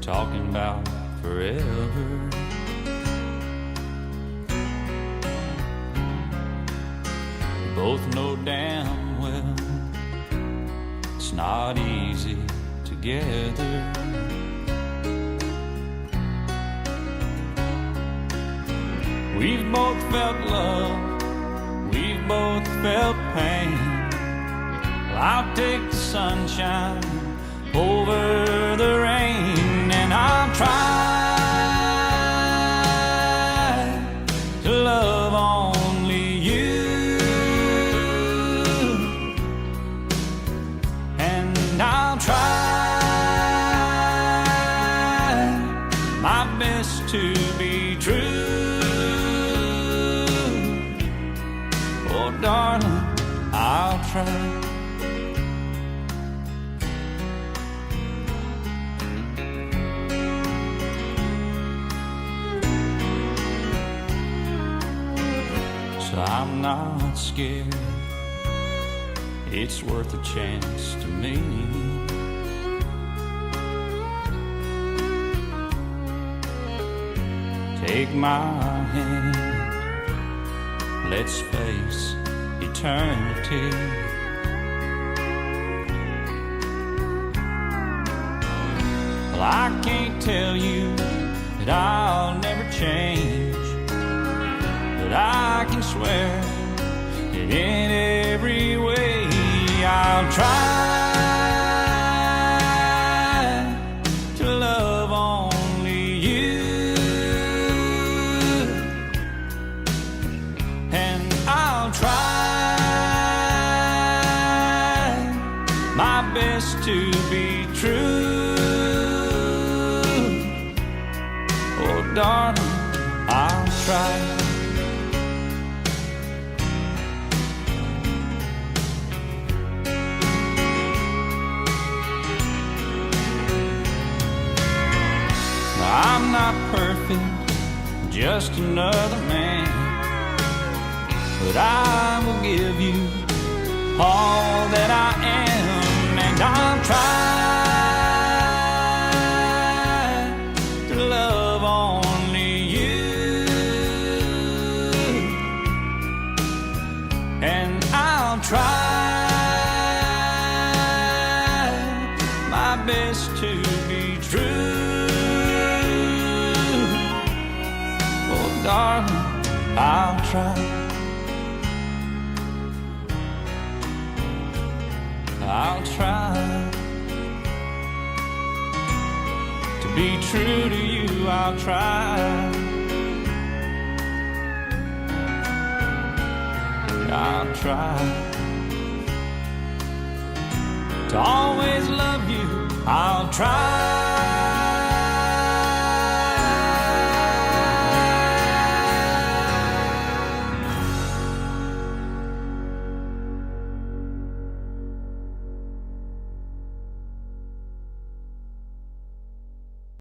talking about forever. We both know damn well it's not easy together. We've both felt love, we've both felt pain. Well, I'll take the sunshine over the rain, and I'll try to love only you, and I'll try my best to be true. Oh, darling, I'll try. So I'm not scared, it's worth a chance to me. Take my hand, let's face eternity. Well, I can't tell you that I'll never change, but I can swear that in every way I'll try to love only you, and I'll try my best to be true. Oh, darling, I'll try. I'm not perfect, just another man, but I will give you all that I am, and I'll try to love only you, and I'll try my best to be true. Darling, I'll try. I'll try to be true to you. I'll try. I'll try to always love you. I'll try.